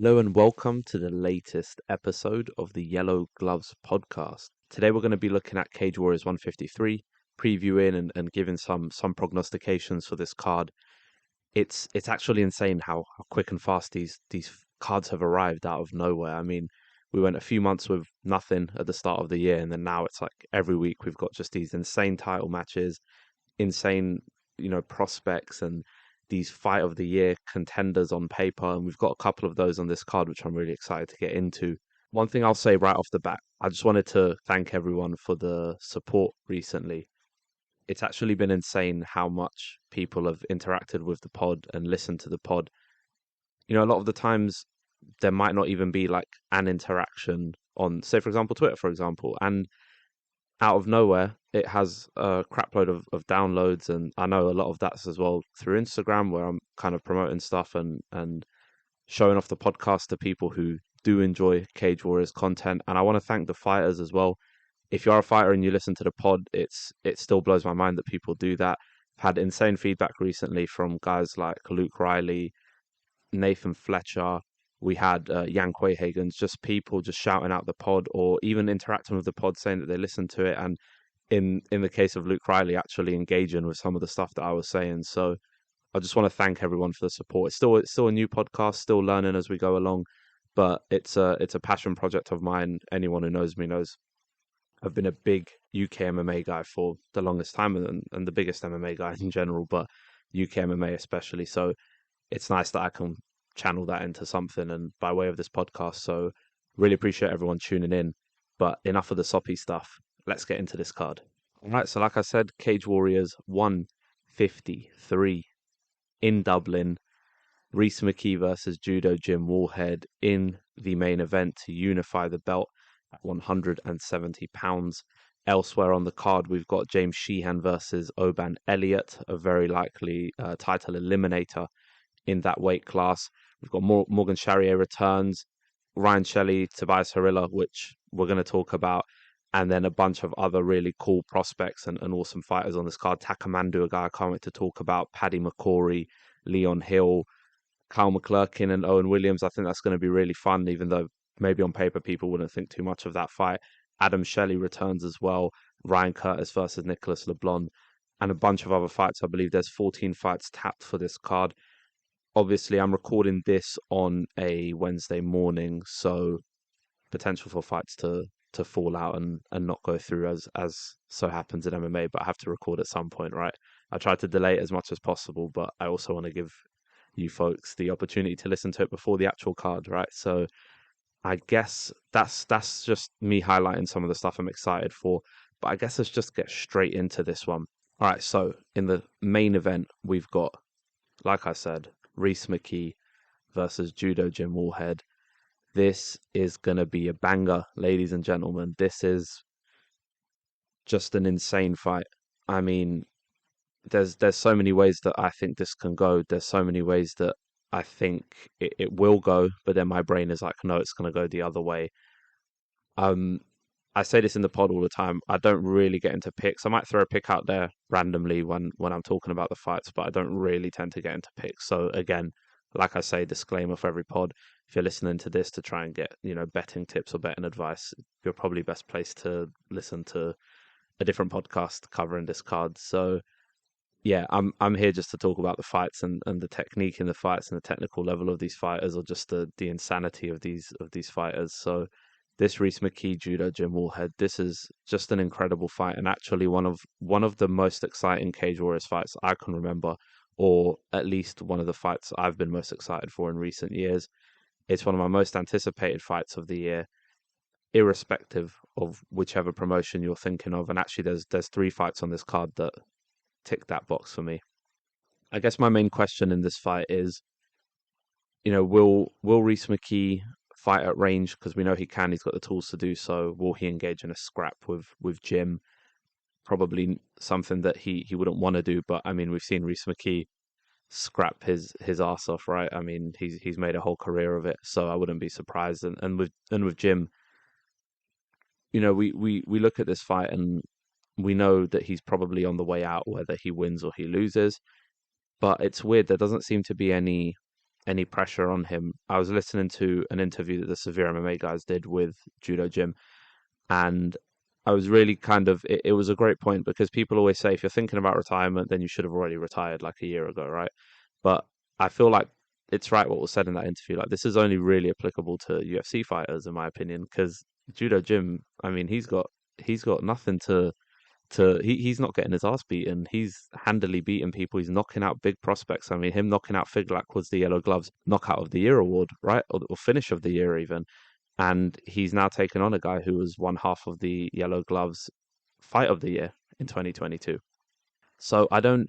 Hello and welcome to the latest episode of the Yellow Gloves podcast. Today we're going to be looking at Cage Warriors 153, previewing and giving some prognostications for this card. It's actually insane how quick and fast these cards have arrived out of nowhere. I mean, we went a few months with nothing at the start of the year, and then now it's like every week we've got just these insane title matches, insane, prospects and these fight of the year contenders on paper. And we've got a couple of those on this card, which I'm really excited to get into. One thing I'll say right off the bat, I just wanted to thank everyone for the support recently. It's actually been insane how much people have interacted with the pod and listened to the pod. A lot of the times there might not even be like an interaction on, say, for example, Twitter, for example. And out of nowhere, it has a crapload of downloads, and I know a lot of that's as well through Instagram, where I'm kind of promoting stuff and showing off the podcast to people who do enjoy Cage Warriors content. And I want to thank the fighters as well. If you are a fighter and you listen to the pod, it still blows my mind that people do that. I've had insane feedback recently from guys like Luke Riley, Nathan Fletcher. We had Jan Quayhagens, just people just shouting out the pod or even interacting with the pod, saying that they listened to it. And in the case of Luke Riley, actually engaging with some of the stuff that I was saying. So I just want to thank everyone for the support. It's still a new podcast, still learning as we go along, but it's a passion project of mine. Anyone who knows me knows I've been a big UK MMA guy for the longest time, and the biggest MMA guy in general, but UK MMA especially. So it's nice that I can channel that into something and by way of this podcast. So really appreciate everyone tuning in. But enough of the soppy stuff. Let's get into this card. All right, so like I said, Cage Warriors 153 in Dublin. Rhys McKee versus Judo Jim Wallhead in the main event to unify the belt at 170 pounds. Elsewhere on the card, we've got James Sheehan versus Oban Elliott, a very likely title eliminator in that weight class. We've got Morgan Charriere returns, Ryan Shelley, Tobias Harila, which we're going to talk about, and then a bunch of other really cool prospects and awesome fighters on this card. Takamandu, a guy I can't wait to talk about, Paddy McCory, Leon Hill, Kyle McClurkin and Owen Williams. I think that's going to be really fun, even though maybe on paper people wouldn't think too much of that fight. Adam Shelley returns as well, Ryan Curtis versus Nicholas LeBlanc, and a bunch of other fights. I believe there's 14 fights tapped for this card. Obviously, I'm recording this on a Wednesday morning, so potential for fights to fall out and not go through as so happens in MMA, but I have to record at some point, right? I try to delay it as much as possible, but I also want to give you folks the opportunity to listen to it before the actual card, right? So I guess that's just me highlighting some of the stuff I'm excited for, but I guess let's just get straight into this one. All right, so in the main event, we've got, like I said, Rhys McKee versus Judo Jim Wallhead. This is going to be a banger, ladies and gentlemen. This is just an insane fight. I mean, there's so many ways that I think this can go. There's so many ways that I think it will go, but then my brain is like, no, it's going to go the other way. Um, I say this in the pod all the time. I don't really get into picks. I might throw a pick out there randomly when I'm talking about the fights, but I don't really tend to get into picks. So again, like I say, disclaimer for every pod. If you're listening to this to try and get, betting tips or betting advice, you're probably best placed to listen to a different podcast covering this card. So yeah, I'm here just to talk about the fights and the technique in the fights and the technical level of these fighters, or just the insanity of these fighters. So this Rhys McKee Judo Jim Wallhead, this is just an incredible fight, and actually one of the most exciting Cage Warriors fights I can remember, or at least one of the fights I've been most excited for in recent years. It's one of my most anticipated fights of the year, irrespective of whichever promotion you're thinking of. And actually, there's three fights on this card that tick that box for me. I guess my main question in this fight is, will Rhys McKee fight at range? Because we know he can. He's got the tools to do so. Will he engage in a scrap with Jim? Probably something that he wouldn't want to do. But I mean, we've seen Rhys McKee scrap his ass off, right? I mean, he's made a whole career of it, so I wouldn't be surprised. And with Jim, we look at this fight and we know that he's probably on the way out, whether he wins or he loses. But it's weird. There doesn't seem to be any any pressure on him. I was listening to an interview that the Severe MMA guys did with Judo Jim, and I was really it was a great point because people always say if you're thinking about retirement, then you should have already retired like a year ago, right? But I feel like it's right what was said in that interview. Like this is only really applicable to UFC fighters, in my opinion, because Judo Jim, I mean, he's got nothing he's not getting his ass beaten. He's handily beating people. He's knocking out big prospects. I mean, him knocking out Figlak was the Yellow Gloves Knockout of the Year award, right? Or Finish of the Year even. And he's now taken on a guy who was one half of the Yellow Gloves Fight of the Year in 2022. So I don't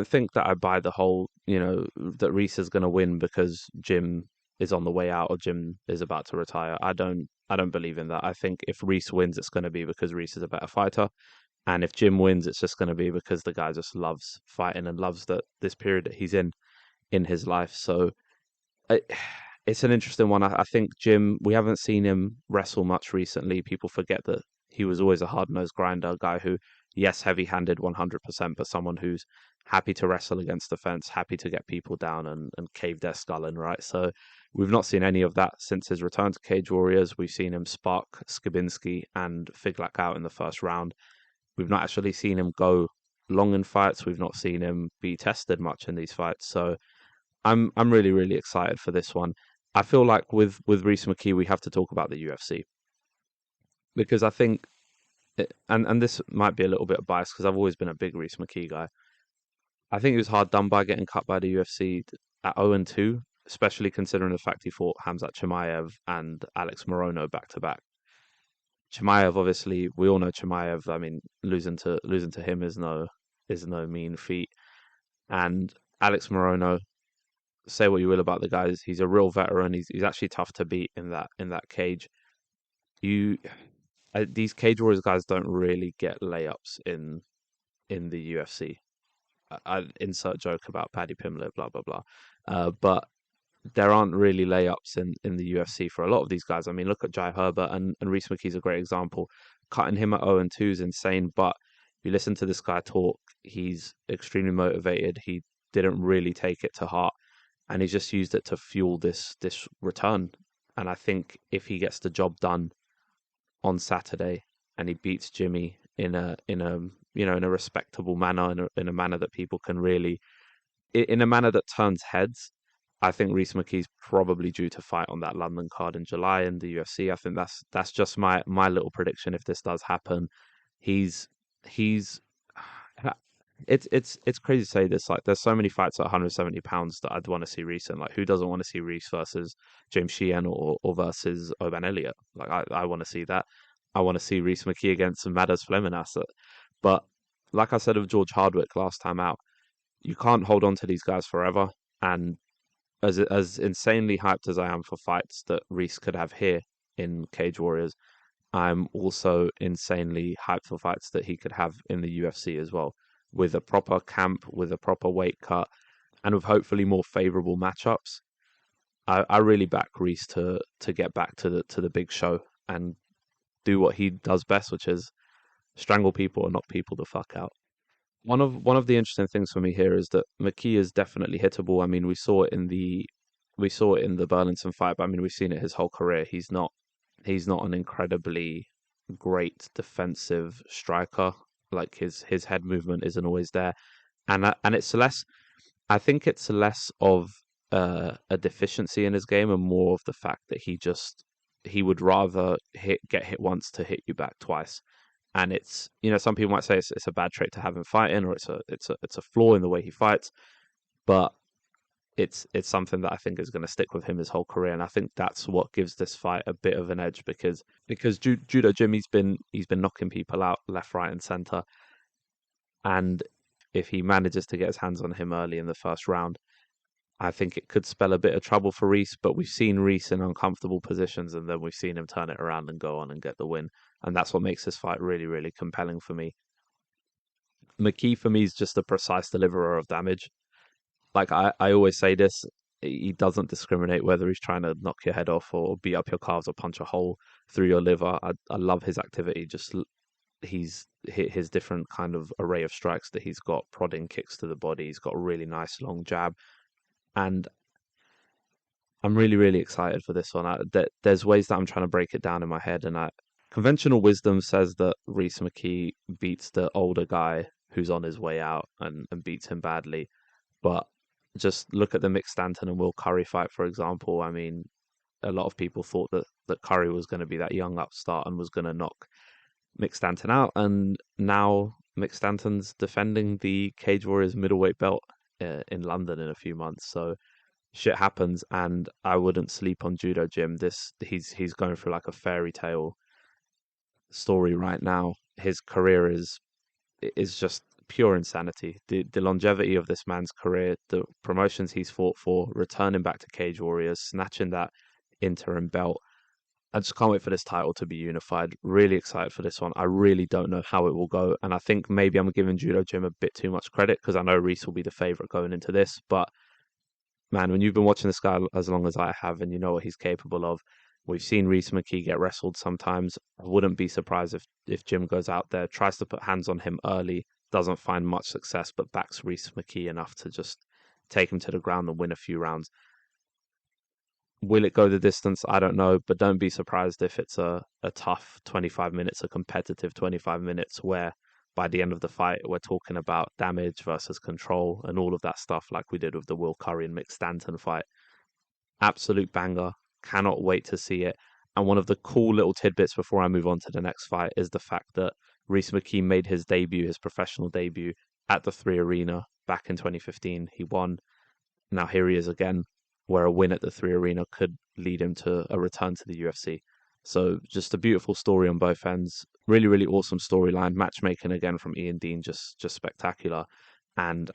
think that I buy the whole, that Rhys is going to win because Jim is on the way out or Jim is about to retire. I don't believe in that. I think if Rhys wins, it's going to be because Rhys is a better fighter, and if Jim wins, it's just going to be because the guy just loves fighting and loves this period that he's in his life. So it, it's an interesting one. I think Jim, we haven't seen him wrestle much recently. People forget that he was always a hard nosed grinder, guy who, yes, heavy handed 100%, but someone who's happy to wrestle against the fence, happy to get people down and cave their skull in, right? So we've not seen any of that since his return to Cage Warriors. We've seen him spark Skabinski and Figlak out in the first round. We've not actually seen him go long in fights. We've not seen him be tested much in these fights. So I'm really really excited for this one. I feel like with Rhys McKee we have to talk about the UFC because I think and this might be a little bit biased because I've always been a big Rhys McKee guy. I think he was hard done by getting cut by the UFC at 0-2, especially considering the fact he fought Hamzat Chimaev and Alex Morono back to back. Chimaev, obviously, we all know Chimaev. I mean, losing to him is no mean feat. And Alex Morono, say what you will about the guys, he's a real veteran. He's actually tough to beat in that cage. You these Cage Warriors guys don't really get layups in the UFC. I insert joke about Paddy Pimblett, blah blah blah. But there aren't really layups in the UFC for a lot of these guys. I mean, look at Jai Herbert and Rhys McKee's a great example. Cutting him at 0-2 is insane, but if you listen to this guy talk, he's extremely motivated. He didn't really take it to heart, and he's just used it to fuel this return. And I think if he gets the job done on Saturday and he beats Jimmy in a respectable manner, in a manner that people can really, in a manner that turns heads, I think Rhys McKee's probably due to fight on that London card in July in the UFC. I think that's just my little prediction. If this does happen, he's he's it's crazy to say this. Like, there's so many fights at 170 pounds that I'd want to see Rhys in. Like, who doesn't want to see Rhys versus James Sheehan or versus Oban Elliott? Like, I want to see that. I want to see Rhys McKee against Madas Fleminass. But like I said of George Hardwick last time out, you can't hold on to these guys forever. And as insanely hyped as I am for fights that Rhys could have here in Cage Warriors, I'm also insanely hyped for fights that he could have in the UFC as well, with a proper camp, with a proper weight cut, and with hopefully more favourable matchups. I really back Rhys to get back to the big show and do what he does best, which is strangle people or knock people the fuck out. One of the interesting things for me here is that McKee is definitely hittable. I mean, we saw it in the Burlington fight, but I mean, we've seen it his whole career. He's not an incredibly great defensive striker. Like his head movement isn't always there, and it's less. I think it's less of a deficiency in his game and more of the fact that he would rather get hit once to hit you back twice. And it's, some people might say it's a bad trait to have him fighting, or it's a flaw in the way he fights, but it's something that I think is going to stick with him his whole career, and I think that's what gives this fight a bit of an edge because Judo Jim he's been knocking people out left, right, and center, and if he manages to get his hands on him early in the first round, I think it could spell a bit of trouble for Rhys. But we've seen Rhys in uncomfortable positions, and then we've seen him turn it around and go on and get the win, and that's what makes this fight really really compelling for me. McKee for me is just a precise deliverer of damage. Like I always say this, he doesn't discriminate whether he's trying to knock your head off or beat up your calves or punch a hole through your liver. I love his activity. Just he's his different kind of array of strikes that he's got, prodding kicks to the body. He's got a really nice long jab. And I'm really, really excited for this one. There's ways that I'm trying to break it down in my head, and conventional wisdom says that Rhys McKee beats the older guy who's on his way out and beats him badly. But just look at the Mick Stanton and Will Curry fight, for example. I mean, a lot of people thought that Curry was going to be that young upstart and was going to knock Mick Stanton out, and now Mick Stanton's defending the Cage Warriors middleweight belt in London in a few months. So shit happens, and I wouldn't sleep on Judo Jim. He's going through like a fairy tale story right now. His career is just pure insanity. The longevity of this man's career, the promotions he's fought for, returning back to Cage Warriors, snatching that interim belt. I just can't wait for this title to be unified. Really excited for this one. I really don't know how it will go, and I think maybe I'm giving Judo Jim a bit too much credit because I know Rhys will be the favorite going into this, but man, when you've been watching this guy as long as I have and you know what he's capable of, we've seen Rhys McKee get wrestled sometimes. I wouldn't be surprised if Jim goes out there, tries to put hands on him early, doesn't find much success, but backs Rhys McKee enough to just take him to the ground and win a few rounds. Will it go the distance? I don't know, but don't be surprised if it's a tough 25 minutes, a competitive 25 minutes where by the end of the fight, we're talking about damage versus control and all of that stuff like we did with the Will Curry and Mick Stanton fight. Absolute banger. Cannot wait to see it. And one of the cool little tidbits before I move on to the next fight is the fact that Rhys McKee made his debut, his professional debut, at the 3 Arena back in 2015. He won. Now here he is again, where a win at the 3 Arena could lead him to a return to the UFC. So just a beautiful story on both ends. Really, really awesome storyline. Matchmaking again from Ian Dean, just spectacular. And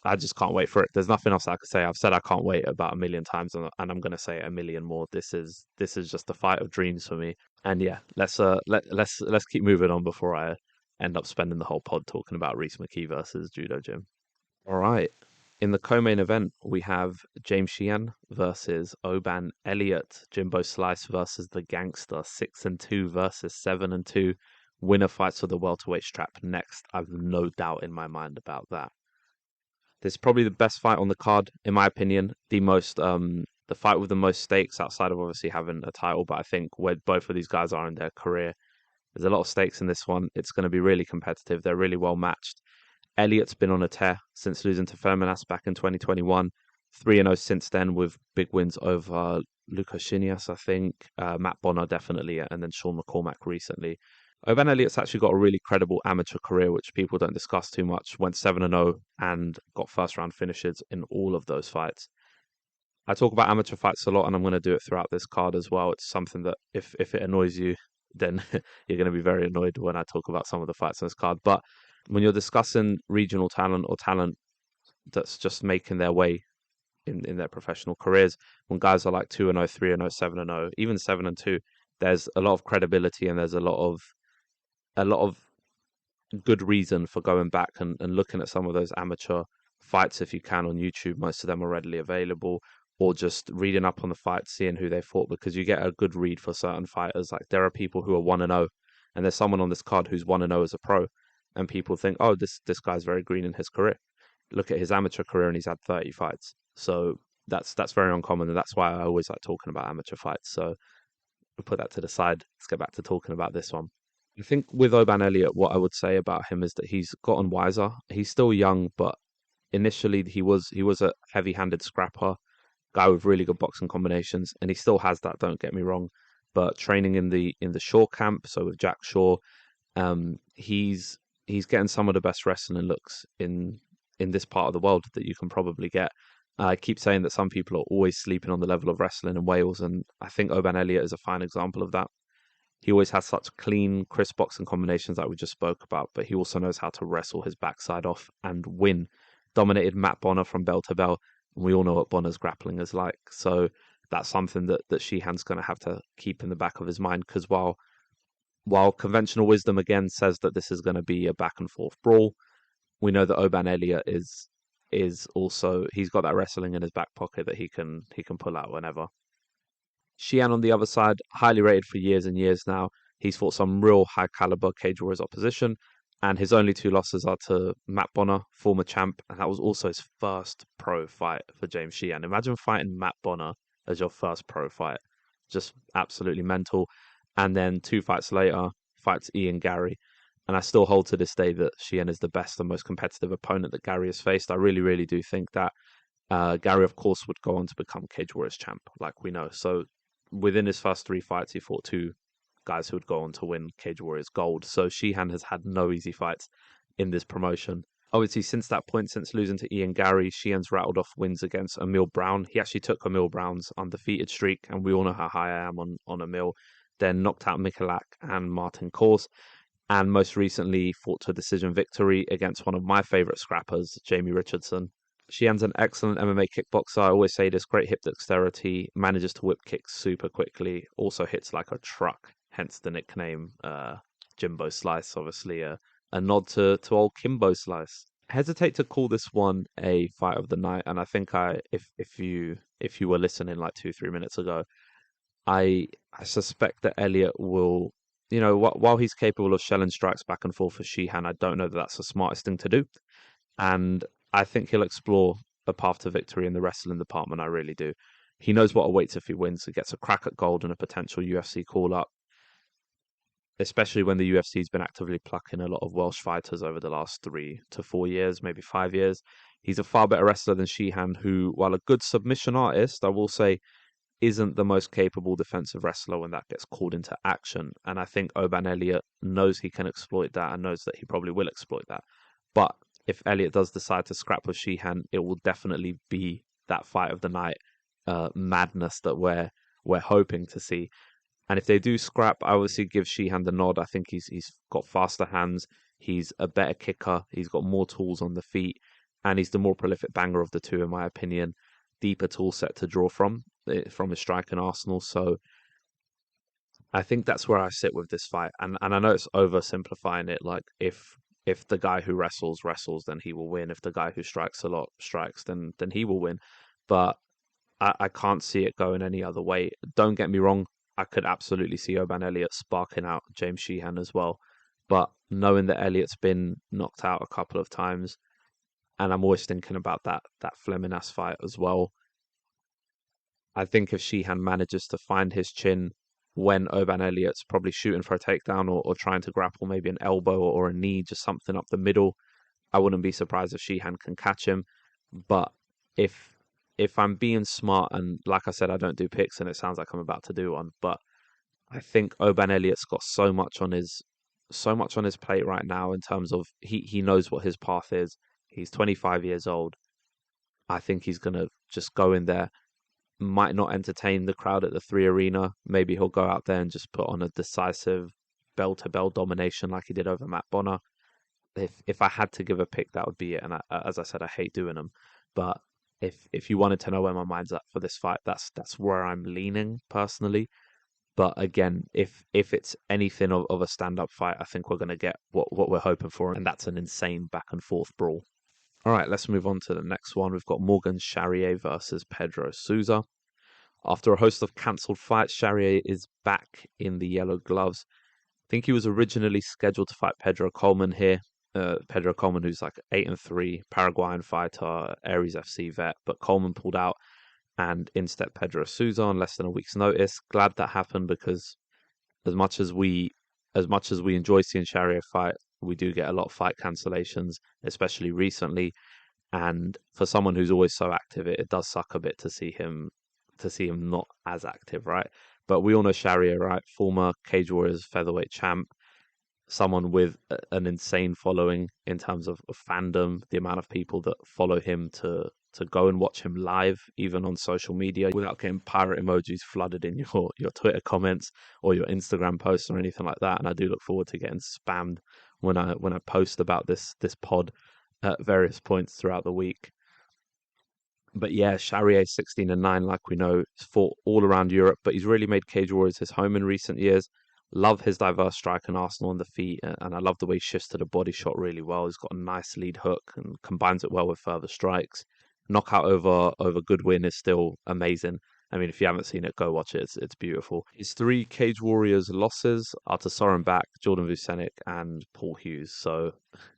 I just can't wait for it. There's nothing else I could say. I've said I can't wait about a million times, and I'm going to say it a million more. This is just the fight of dreams for me. And yeah, let's keep moving on before I end up spending the whole pod talking about Rhys McKee versus Judo Jim. All right. In the co-main event, we have James Sheehan versus Oban Elliott. Jimbo Slice versus the Gangster. 6-2 versus 7-2. Winner fights for the welterweight strap next. I've no doubt in my mind about that. This is probably the best fight on the card, in my opinion. The fight with the most stakes outside of obviously having a title, but I think where both of these guys are in their career, there's a lot of stakes in this one. It's going to be really competitive. They're really well matched. Elliott's been on a tear since losing to Fermanas back in 2021. 3-0 since then with big wins over Lukashinias, I think, Matt Bonner definitely, and then Sean McCormack recently. Oban Elliott's actually got a really credible amateur career, which people don't discuss too much. Went 7-0 and got first round finishes in all of those fights. I talk about amateur fights a lot, and I'm going to do it throughout this card as well. It's something that if it annoys you, then you're going to be very annoyed when I talk about some of the fights on this card. But when you're discussing regional talent or talent that's just making their way in their professional careers, when guys are like 2-0, 3-0, 7-0, even 7-2, there's a lot of credibility and there's a lot of good reason for going back and looking at some of those amateur fights if you can on YouTube. Most of them are readily available, or just reading up on the fights, seeing who they fought, because you get a good read for certain fighters. Like there are people who are 1-0, and there's someone on this card who's 1-0 as a pro, and people think, oh, this guy's very green in his career. Look at his amateur career, and he's had 30 fights. So that's very uncommon, and that's why I always like talking about amateur fights. So we'll put that to the side. Let's get back to talking about this one. I think with Oban Elliott, what I would say about him is that he's gotten wiser. He's still young, but initially he was a heavy-handed scrapper, guy with really good boxing combinations, and he still has that. Don't get me wrong, but training in the Shaw camp, so with Jack Shaw, he's getting some of the best wrestling looks in this part of the world that you can probably get. I keep saying that some people are always sleeping on the level of wrestling in Wales, and I think Oban Elliott is a fine example of that. He always has such clean, crisp boxing combinations like we just spoke about, but he also knows how to wrestle his backside off and win. Dominated Matt Bonner from bell to bell, and we all know what Bonner's grappling is like. So that's something that Sheehan's going to have to keep in the back of his mind, because while conventional wisdom again says that this is going to be a back and forth brawl, we know that Oban Elliott is also, he's got that wrestling in his back pocket that he can pull out whenever. Sheehan on the other side, highly rated for years and years now. He's fought some real high caliber Cage Warriors opposition, And his only two losses are to Matt Bonner, former champ, and that was also his first pro fight for James Sheehan. Imagine fighting Matt Bonner as your first pro fight. Just absolutely mental. And then 2 fights later, fights Ian Gary. And I still hold to this day that Sheehan is the best and most competitive opponent that Gary has faced. I really, really do think that Gary, of course, would go on to become Cage Warriors champ, like we know. So within his first 3 fights, he fought two guys who would go on to win Cage Warriors gold. So Sheehan has had no easy fights in this promotion. Obviously, since that point, since losing to Ian Gary, Sheehan's rattled off wins against Emil Brown. He actually took Emil Brown's undefeated streak, and we all know how high I am on Emil. Then knocked out Michalak and Martin Kors, and most recently fought to a decision victory against one of my favourite scrappers, Jamie Richardson. Sheehan's an excellent MMA kickboxer. I always say this, great hip dexterity, manages to whip kicks super quickly, also hits like a truck, hence the nickname Jimbo Slice, obviously a nod to old Kimbo Slice. Hesitate to call this one a fight of the night, and I think if you were listening like 2-3 minutes ago, I suspect that Elliott will, while he's capable of shelling strikes back and forth for Sheehan, I don't know that that's the smartest thing to do. And I think he'll explore a path to victory in the wrestling department. I really do. He knows what awaits if he wins. He gets a crack at gold and a potential UFC call-up, especially when the UFC's been actively plucking a lot of Welsh fighters over the last 3 to 4 years, maybe 5 years. He's a far better wrestler than Sheehan, who, while a good submission artist, I will say, isn't the most capable defensive wrestler when that gets called into action. And I think Oban Elliott knows he can exploit that and knows that he probably will exploit that. But if Elliott does decide to scrap with Sheehan, it will definitely be that fight of the night madness that we're hoping to see. And if they do scrap, I obviously give Sheehan the nod. I think he's got faster hands, he's a better kicker, he's got more tools on the feet, and he's the more prolific banger of the two, in my opinion. Deeper tool set to draw from his striking arsenal. So I think that's where I sit with this fight. And I know it's oversimplifying it. Like if the guy who wrestles, then he will win. If the guy who strikes a lot strikes, then he will win. But I can't see it going any other way. Don't get me wrong. I could absolutely see Oban Elliott sparking out James Sheehan as well. But knowing that Elliott's been knocked out a couple of times, and I'm always thinking about that Fleming-ass fight as well. I think if Sheehan manages to find his chin when Oban Elliott's probably shooting for a takedown or trying to grapple maybe an elbow or a knee, just something up the middle, I wouldn't be surprised if Sheehan can catch him. But if I'm being smart, and like I said, I don't do picks, and it sounds like I'm about to do one, but I think Oban Elliott's got so much on his plate right now in terms of he knows what his path is. He's 25 years old. I think he's gonna just go in there, might not entertain the crowd at the 3 Arena. Maybe he'll go out there and just put on a decisive bell-to-bell domination like he did over Matt Bonner. If I had to give a pick, that would be it. And as I said, I hate doing them, but if you wanted to know where my mind's at for this fight, that's where I'm leaning personally. But again, if it's anything of a stand-up fight, I think we're going to get what we're hoping for, and that's an insane back-and-forth brawl. All right, let's move on to the next one. We've got Morgan Charriere versus Pedro Sousa. After a host of cancelled fights, Charriere is back in the yellow gloves. I think he was originally scheduled to fight Pedro Coleman here. Pedro Coleman, who's like 8-3, Paraguayan fighter, Aries FC vet, but Coleman pulled out, and in stepped Pedro Sousa on less than a week's notice. Glad that happened, because as much as we enjoy seeing Charriere fight, we do get a lot of fight cancellations, especially recently. And for someone who's always so active, it does suck a bit to see him not as active, right? But we all know Charriere, right? Former Cage Warriors featherweight champ, someone with an insane following in terms of fandom, the amount of people that follow him to go and watch him live, even on social media, without getting pirate emojis flooded in your Twitter comments or your Instagram posts or anything like that. And I do look forward to getting spammed when I post about this pod at various points throughout the week. But yeah, Charriere 16-9, like we know, he's fought all around Europe, but he's really made Cage Warriors his home in recent years. Love his diverse strike and arsenal on the feet, and I love the way he shifts to the body shot really well. He's got a nice lead hook and combines it well with further strikes. Knockout over Goodwin is still amazing. I mean, if you haven't seen it, go watch it. It's beautiful. His three Cage Warriors losses are to Soren Bak, Jordan Vucenic, and Paul Hughes. So,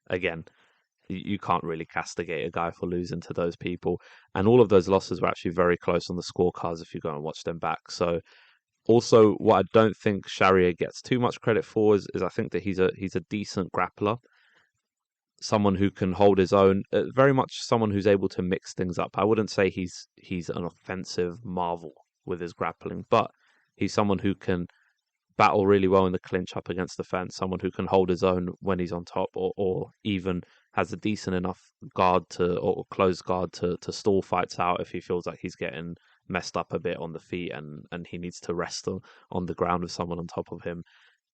again, you can't really castigate a guy for losing to those people. And all of those losses were actually very close on the scorecards if you go and watch them back. So, also, what I don't think Charriere gets too much credit for is I think that he's a decent grappler, someone who can hold his own, very much someone who's able to mix things up. I wouldn't say he's an offensive marvel with his grappling, but he's someone who can battle really well in the clinch up against the fence, someone who can hold his own when he's on top, or even has a decent enough guard or close guard to stall fights out if he feels like he's getting messed up a bit on the feet and he needs to rest on the ground with someone on top of him.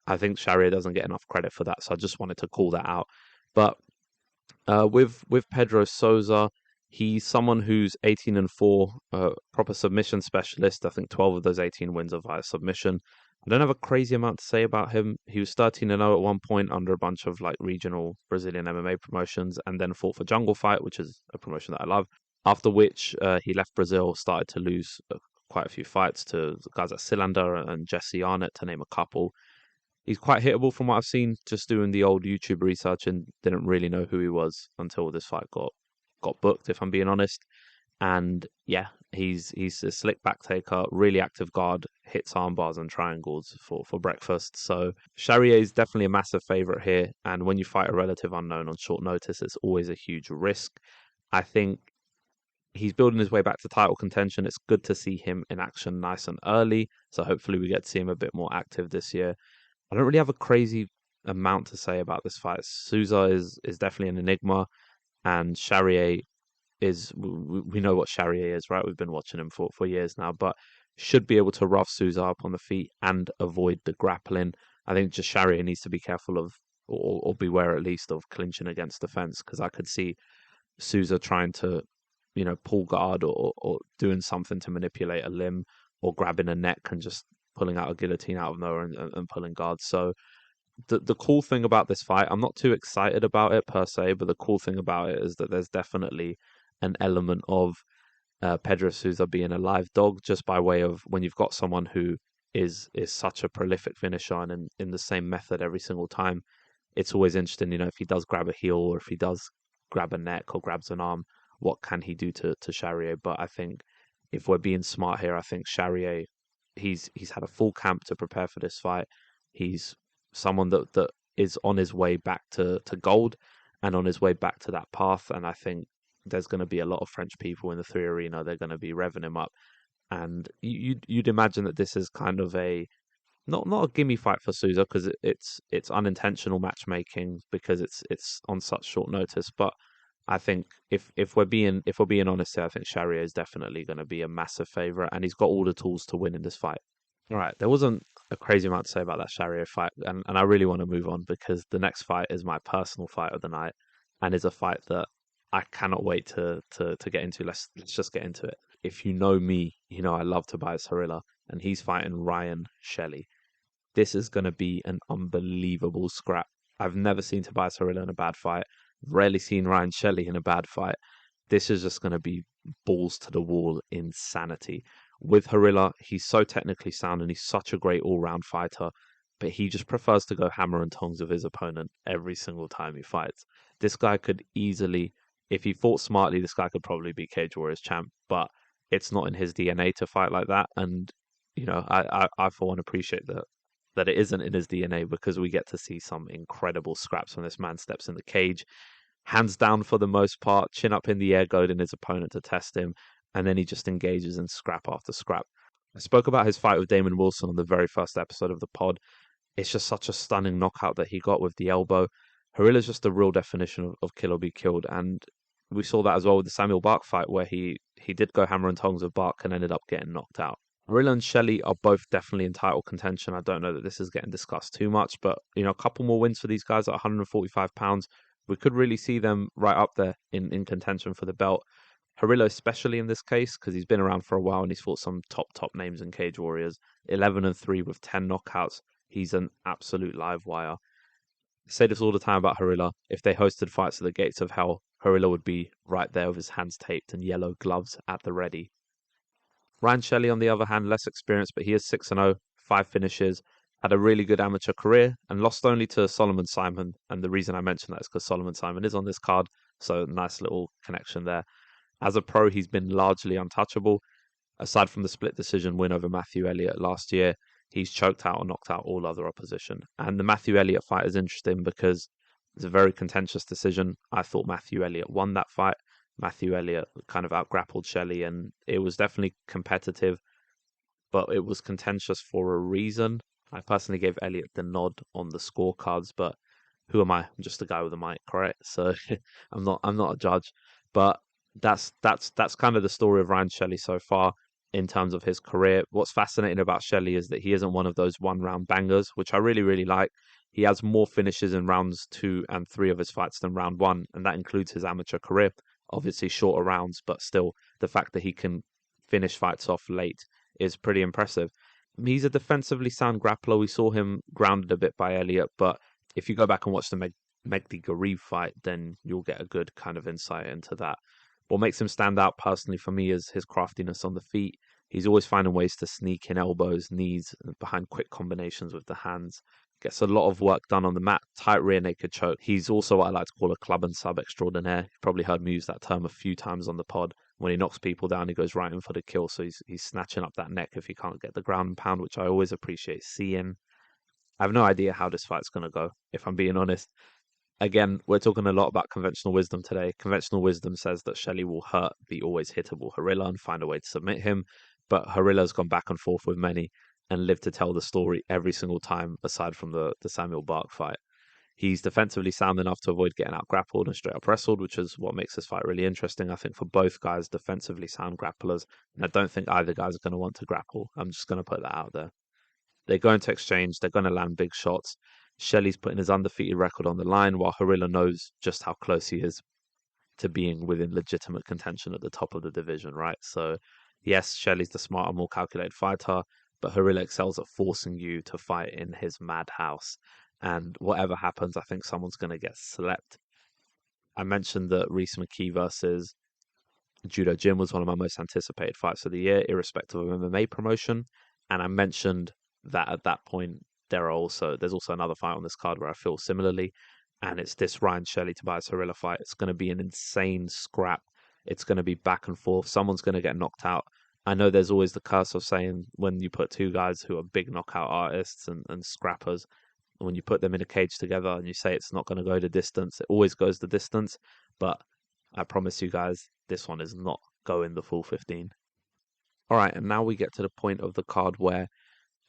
I think Charriere doesn't get enough credit for that, so I just wanted to call that out. But with Pedro Sousa, he's someone who's 18-4, proper submission specialist. I think 12 of those 18 wins are via submission. I don't have a crazy amount to say about him. He was 13-0 at one point under a bunch of like regional Brazilian MMA promotions, and then fought for Jungle Fight, which is a promotion that I love. After which he left Brazil, started to lose quite a few fights to guys like Cylinder and Jesse Arnett, to name a couple. He's quite hittable from what I've seen, just doing the old YouTube research, and didn't really know who he was until this fight got booked, if I'm being honest. And yeah, he's a slick back taker, really active guard, hits arm bars and triangles for breakfast. So Charriere is definitely a massive favourite here. And when you fight a relative unknown on short notice, it's always a huge risk. I think he's building his way back to title contention. It's good to see him in action nice and early. So hopefully we get to see him a bit more active this year. I don't really have a crazy amount to say about this fight. Sousa is definitely an enigma, and Charriere is, we know what Charriere is, right? We've been watching him for years now, but should be able to rough Sousa up on the feet and avoid the grappling. I think just Charriere needs to be careful of, or beware at least of clinching against the fence, because I could see Sousa trying to, pull guard or doing something to manipulate a limb, or grabbing a neck and just pulling out a guillotine out of nowhere and pulling guards. So the cool thing about this fight, I'm not too excited about it per se, but the cool thing about it is that there's definitely an element of Pedro Sousa being a live dog, just by way of when you've got someone who is such a prolific finisher and in the same method every single time. It's always interesting, if he does grab a heel or if he does grab a neck or grabs an arm, what can he do to Charriere? But I think if we're being smart here, I think Charriere, he's had a full camp to prepare for this fight. He's someone that is on his way back to gold and on his way back to that path. And I think there's going to be a lot of French people in the 3 Arena. They're going to be revving him up. And you'd imagine that this is kind of a not a gimme fight for Sousa, because it's unintentional matchmaking because it's on such short notice. But I think if we're being honest here, I think Charriere is definitely going to be a massive favourite, and he's got all the tools to win in this fight. All right, there wasn't a crazy amount to say about that Charriere fight, and I really want to move on because the next fight is my personal fight of the night, and is a fight that I cannot wait to get into. Let's just get into it. If you know me, you know I love Tobias Harila, and he's fighting Ryan Shelley. This is going to be an unbelievable scrap. I've never seen Tobias Harila in a bad fight. Rarely seen Ryan Shelley in a bad fight. This is just going to be balls to the wall insanity. With Harila, he's so technically sound and he's such a great all-round fighter, but he just prefers to go hammer and tongs with his opponent every single time he fights. This guy could easily, if he fought smartly, this guy could probably be Cage Warriors champ, but it's not in his DNA to fight like that. And, I for one appreciate that it isn't in his DNA, because we get to see some incredible scraps when this man steps in the cage. Hands down for the most part, chin up in the air, goading his opponent to test him, and then he just engages in scrap after scrap. I spoke about his fight with Damon Wilson on the very first episode of the pod. It's just such a stunning knockout that he got with the elbow. Harila's just the real definition of kill or be killed, and we saw that as well with the Samuel Bark fight, where he did go hammer and tongs with Bark and ended up getting knocked out. Harila and Shelley are both definitely in title contention. I don't know that this is getting discussed too much, but a couple more wins for these guys at 145 pounds. We could really see them right up there in contention for the belt. Harila, especially in this case, because he's been around for a while and he's fought some top names in Cage Warriors. 11-3 with 10 knockouts. He's an absolute live wire. I say this all the time about Harila. If they hosted fights at the gates of hell, Harila would be right there with his hands taped and yellow gloves at the ready. Ryan Shelley, on the other hand, less experienced, but he is 6-0, 5 finishes, had a really good amateur career, and lost only to Solomon Simon. And the reason I mention that is because Solomon Simon is on this card, so nice little connection there. As a pro, he's been largely untouchable. Aside from the split decision win over Matthew Elliott last year, he's choked out or knocked out all other opposition. And the Matthew Elliott fight is interesting because it's a very contentious decision. I thought Matthew Elliott won that fight. Matthew Elliott kind of outgrappled Shelley, and it was definitely competitive, but it was contentious for a reason. I personally gave Elliott the nod on the scorecards, but who am I? I'm just a guy with a mic, right? So I'm not a judge. But that's kind of the story of Ryan Shelley so far in terms of his career. What's fascinating about Shelley is that he isn't one of those one round bangers, which I really, really like. He has more finishes in rounds 2 and 3 of his fights than round 1, and that includes his amateur career. Obviously shorter rounds, but still the fact that he can finish fights off late is pretty impressive. He's a defensively sound grappler. We saw him grounded a bit by Elliott, but if you go back and watch the Mehdi Garib fight, then you'll get a good kind of insight into that. What makes him stand out personally for me is his craftiness on the feet. He's always finding ways to sneak in elbows, knees, and behind quick combinations with the hands. Gets a lot of work done on the mat, tight rear naked choke. He's also what I like to call a club and sub extraordinaire. You've probably heard me use that term a few times on the pod. When he knocks people down, he goes right in for the kill. So he's snatching up that neck if he can't get the ground and pound, which I always appreciate seeing. I have no idea how this fight's going to go, if I'm being honest. Again, we're talking a lot about conventional wisdom today. Conventional wisdom says that Shelley will hurt the always hittable Harila and find a way to submit him. But Harila's gone back and forth with many and lived to tell the story every single time, aside from the Samuel Bark fight. He's defensively sound enough to avoid getting out grappled and straight up wrestled, which is what makes this fight really interesting. I think for both guys, defensively sound grapplers, and I don't think either guys are going to want to grapple. I'm just going to put that out there. They're going to exchange. They're going to land big shots. Shelley's putting his undefeated record on the line, while Harila knows just how close he is to being within legitimate contention at the top of the division, right? So, yes, Shelley's the smarter, more calculated fighter, but Harila excels at forcing you to fight in his madhouse. And whatever happens, I think someone's going to get slept. I mentioned that Rhys McKee versus Judo Jim was one of my most anticipated fights of the year, irrespective of MMA promotion. And I mentioned that at that point, there's also another fight on this card where I feel similarly, and it's this Ryan Shelley Tobias Harila fight. It's going to be an insane scrap. It's going to be back and forth. Someone's going to get knocked out. I know there's always the curse of saying when you put two guys who are big knockout artists and scrappers, when you put them in a cage together and you say it's not going to go the distance, it always goes the distance. But I promise you guys, this one is not going the full 15. All right, and now we get to the point of the card where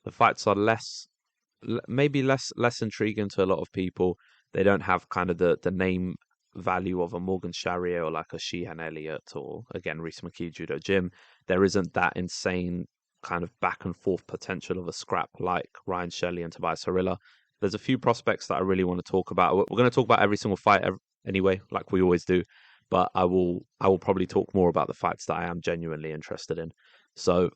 the fights are maybe less intriguing to a lot of people. They don't have kind of the name value of a Morgan Charriere or like a Sheehan Elliott or, again, Rhys McKee, Judo Jim. There isn't that insane kind of back and forth potential of a scrap like Ryan Shelley and Tobias Harila. There's a few prospects that I really want to talk about. We're going to talk about every single fight anyway, like we always do. But I will probably talk more about the fights that I am genuinely interested in. So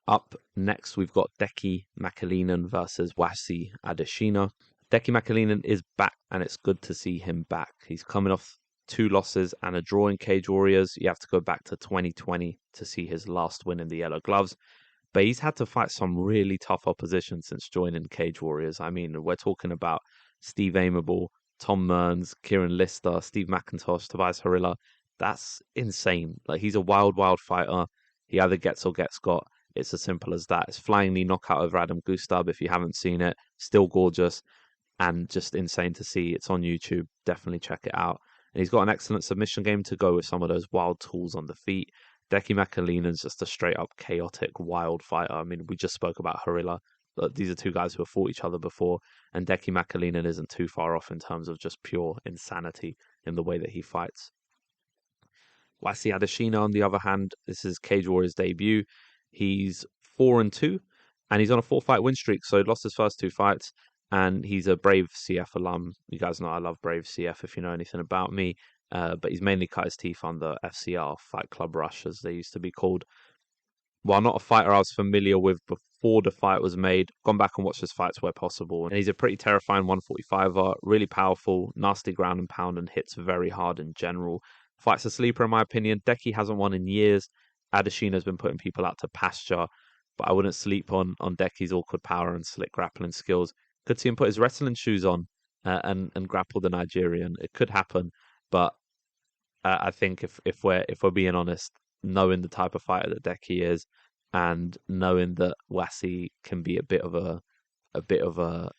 up next, we've got Deki Makalinen versus Wasi Adesina. Deki Makalinen is back, and it's good to see him back. He's coming off 2 losses and a draw in Cage Warriors. You have to go back to 2020 to see his last win in the Yellow Gloves. But he's had to fight some really tough opposition since joining Cage Warriors. I mean, we're talking about Steve Amable, Tom Mearns, Kieran Lister, Steve McIntosh, Tobias Harila. That's insane. Like, he's a wild, wild fighter. He either gets or gets got. It's as simple as that. It's flying knee knockout over Adam Gustab. If you haven't seen it, still gorgeous and just insane to see. It's on YouTube. Definitely check it out. And he's got an excellent submission game to go with some of those wild tools on the feet. Deki Makalinen's just a straight up chaotic, wild fighter. I mean, we just spoke about Harila. These are two guys who have fought each other before, and Deki Makalinen isn't too far off in terms of just pure insanity in the way that he fights. Wasi Adesina, on the other hand, this is Cage Warriors' debut. He's 4-2, and he's on a 4-fight win streak, so he lost his first 2 fights, and he's a Brave CF alum. You guys know I love Brave CF if you know anything about me, but he's mainly cut his teeth under FCR, Fight Club Rush, as they used to be called. While not a fighter I was familiar with before the fight was made, gone back and watched his fights where possible. And he's a pretty terrifying 145er, really powerful, nasty ground and pound, and hits very hard in general. Fight's a sleeper in my opinion. Deki hasn't won in years, Adesina's been putting people out to pasture, but I wouldn't sleep on Decky's awkward power and slick grappling skills. Could see him put his wrestling shoes on and grapple the Nigerian. It could happen, but I think if we're being honest, knowing the type of fighter that Decky is, and knowing that Wasi can be a bit of a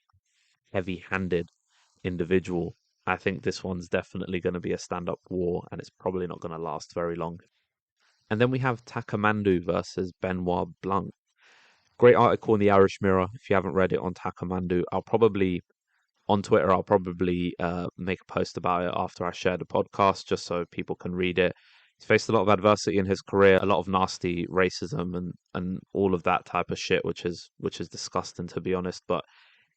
heavy-handed individual, I think this one's definitely going to be a stand-up war, and it's probably not going to last very long. And then we have Takamandu versus Benoit Blanc. Great article in the Irish Mirror. If you haven't read it on Takamandu, on Twitter, I'll probably make a post about it after I share the podcast, just so people can read it. He's faced a lot of adversity in his career, a lot of nasty racism and all of that type of shit, which is disgusting, to be honest. But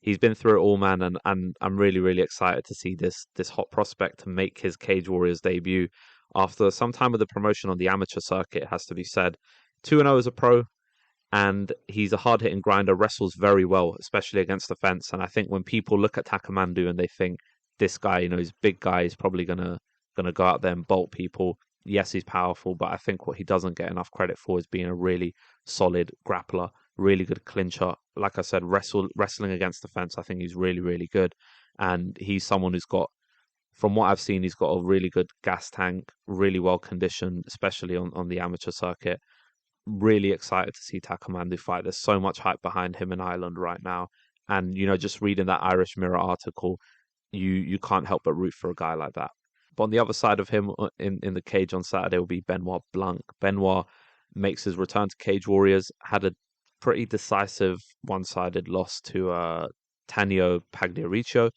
he's been through it all, man, and I'm really, really excited to see this hot prospect to make his Cage Warriors debut after some time of the promotion on the amateur circuit, it has to be said. 2-0 as a pro, and he's a hard-hitting grinder, wrestles very well, especially against the fence. And I think when people look at Takamandu and they think this guy, he's a big guy, he's probably gonna go out there and bolt people. Yes, he's powerful, but I think what he doesn't get enough credit for is being a really solid grappler, really good clincher. Like I said, wrestling against the fence, I think he's really, really good. And he's someone who's got, from what I've seen, he's got a really good gas tank, really well conditioned, especially on the amateur circuit. Really excited to see Takamandu fight. There's so much hype behind him in Ireland right now. And, just reading that Irish Mirror article, you can't help but root for a guy like that. But on the other side of him in the cage on Saturday will be Benoit Blanc. Benoit makes his return to Cage Warriors, had a pretty decisive one-sided loss to Tanio Pagliarico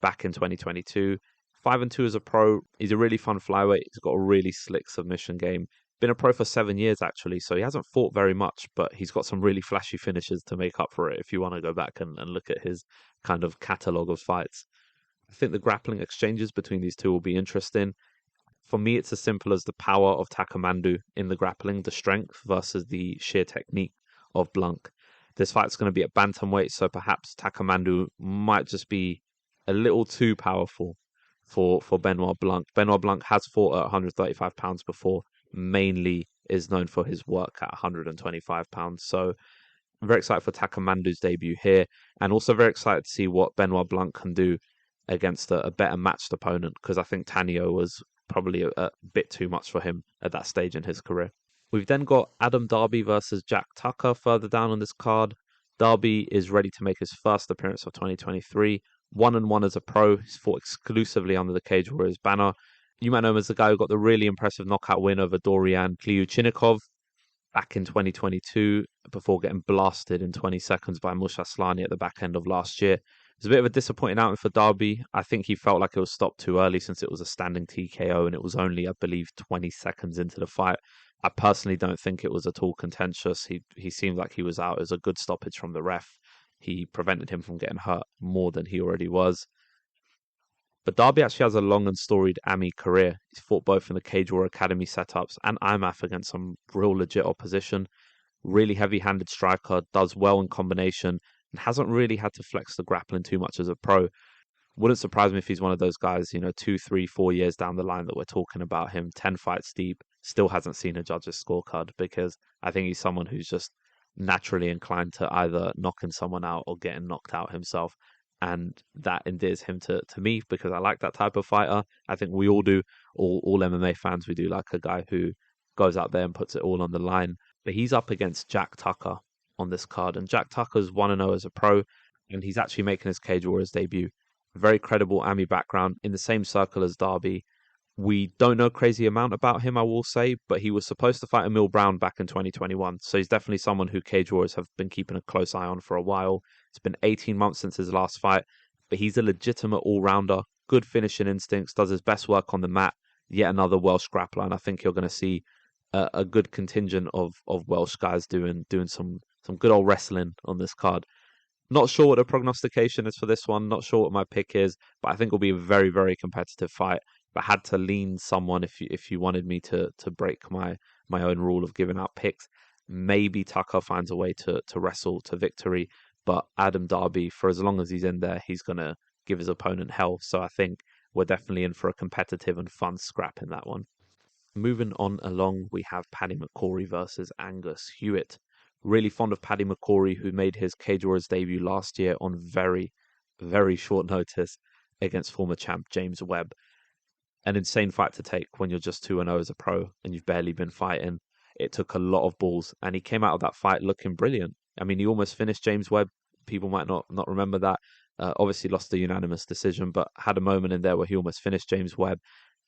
back in 2022. 5-2 as a pro. He's a really fun flyweight. He's got a really slick submission game. Been a pro for 7 years, actually, so he hasn't fought very much, but he's got some really flashy finishes to make up for it if you want to go back and look at his kind of catalogue of fights. I think the grappling exchanges between these two will be interesting. For me, it's as simple as the power of Takamandu in the grappling, the strength versus the sheer technique of Blanc. This fight's going to be at bantamweight, so perhaps Takamandu might just be a little too powerful for Benoit Blanc. Benoit Blanc has fought at 135 pounds before, mainly is known for his work at 125 pounds. So I'm very excited for Takamandu's debut here, and also very excited to see what Benoit Blanc can do against a better matched opponent, because I think Tanio was probably a bit too much for him at that stage in his career. We've then got Adam Darby versus Jack Tucker further down on this card. Darby is ready to make his first appearance of 2023. 1-1 as a pro. He's fought exclusively under the Cage Warriors banner. You might know him as the guy who got the really impressive knockout win over Dorian Kliuchinikov back in 2022 before getting blasted in 20 seconds by Mush Aslani at the back end of last year. It was a bit of a disappointing outing for Darby. I think he felt like it was stopped too early since it was a standing TKO and it was only, I believe, 20 seconds into the fight. I personally don't think it was at all contentious. He seemed like he was out. It was a good stoppage from the ref. He prevented him from getting hurt more than he already was. But Darby actually has a long and storied AMI career. He's fought both in the Cage War Academy setups and IMAF against some real legit opposition. Really heavy-handed striker, does well in combination, and hasn't really had to flex the grappling too much as a pro. Wouldn't surprise me if he's one of those guys, 2, 3, 4 years down the line that we're talking about him, 10 fights deep, still hasn't seen a judge's scorecard, because I think he's someone who's just naturally inclined to either knocking someone out or getting knocked out himself. And that endears him to me, because I like that type of fighter. I think we all do. All MMA fans, we do like a guy who goes out there and puts it all on the line. But he's up against Jack Tucker on this card. And Jack Tucker's 1-0 as a pro, and he's actually making his Cage Warriors debut. Very credible AMI background, in the same circle as Darby. We don't know a crazy amount about him, I will say, but he was supposed to fight Emil Brown back in 2021. So he's definitely someone who Cage Warriors have been keeping a close eye on for a while. It's been 18 months since his last fight, but he's a legitimate all-rounder, good finishing instincts, does his best work on the mat. Yet another Welsh grappler, and I think you're going to see a good contingent of Welsh guys doing some good old wrestling on this card. Not sure what the prognostication is for this one. Not sure what my pick is, but I think it'll be a very, very competitive fight. But had to lean someone if you wanted me to break my own rule of giving out picks. Maybe Tucker finds a way to wrestle to victory, but Adam Darby, for as long as he's in there, he's going to give his opponent hell. So I think we're definitely in for a competitive and fun scrap in that one. Moving on along, we have Paddy McCrory versus Angus Hewitt. Really fond of Paddy McCrory, who made his Cage Warriors debut last year on very, very short notice against former champ James Webb. An insane fight to take when you're just 2-0 as a pro and you've barely been fighting. It took a lot of balls, and he came out of that fight looking brilliant. I mean, he almost finished James Webb. People might not remember that. Obviously lost a unanimous decision, but had a moment in there where he almost finished James Webb.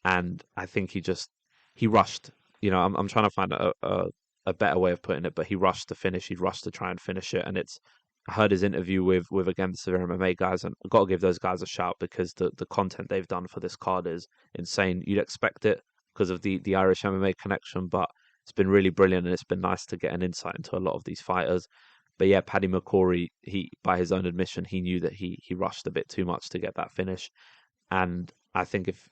And I think he rushed. I'm trying to find a better way of putting it, but he rushed to finish. He rushed to try and finish it. And I heard his interview with again the Severe MMA guys, and I've got to give those guys a shout because the content they've done for this card is insane. You'd expect it because of the Irish MMA connection, but it's been really brilliant, and it's been nice to get an insight into a lot of these fighters. But yeah, Paddy McCrory, he, by his own admission, he knew that he rushed a bit too much to get that finish. And I think if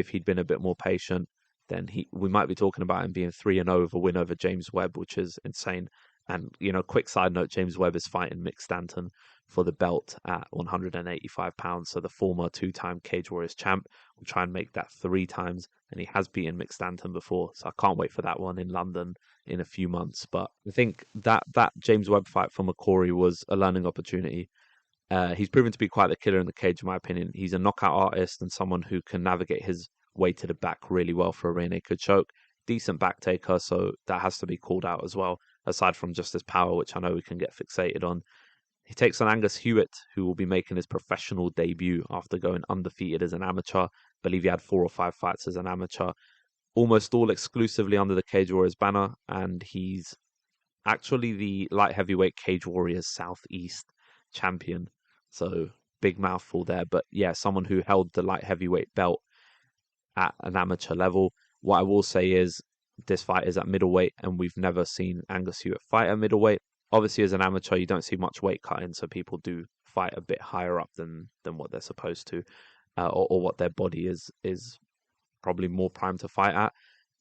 he'd been a bit more patient, then we might be talking about him being 3-0 with a win over James Webb, which is insane. And, quick side note, James Webb is fighting Mick Stanton for the belt at 185 pounds. So the former 2-time Cage Warriors champ will try and make that 3 times. And he has beaten Mick Stanton before. So I can't wait for that one in London in a few months. But I think that James Webb fight for McCrory was a learning opportunity. He's proven to be quite the killer in the cage, in my opinion. He's a knockout artist and someone who can navigate his way to the back really well for a rear naked choke. Decent back taker, so that has to be called out as well, aside from just his power, which I know we can get fixated on. He takes on Angus Hewitt, who will be making his professional debut after going undefeated as an amateur. I believe he had 4 or 5 fights as an amateur, almost all exclusively under the Cage Warriors banner, and he's actually the light heavyweight Cage Warriors Southeast champion. So big mouthful there, but yeah, someone who held the light heavyweight belt at an amateur level. What I will say is this fight is at middleweight, and we've never seen Angus Hewitt fight at middleweight. Obviously, as an amateur, you don't see much weight cutting, so people do fight a bit higher up than what they're supposed to, or what their body is probably more primed to fight at.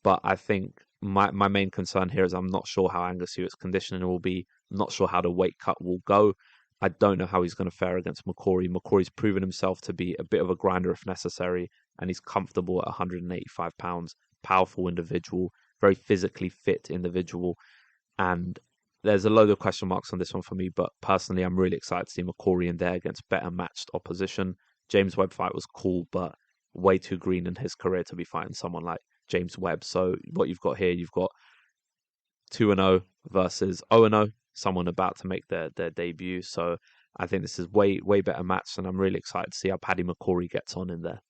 But I think my main concern here is I'm not sure how Angus Hewitt's conditioning will be. I'm not sure how the weight cut will go. I don't know how he's going to fare against McCrory. McCrory's proven himself to be a bit of a grinder if necessary, and he's comfortable at 185 pounds. Powerful individual, very physically fit individual, and there's a load of question marks on this one for me, but personally I'm really excited to see McCrory in there against better matched opposition. James Webb fight was cool, but way too green in his career to be fighting someone like James Webb. So what you've got here, you've got 2-0 versus 0-0, someone about to make their debut. So I think this is way better match, and I'm really excited to see how Paddy McCrory gets on in there.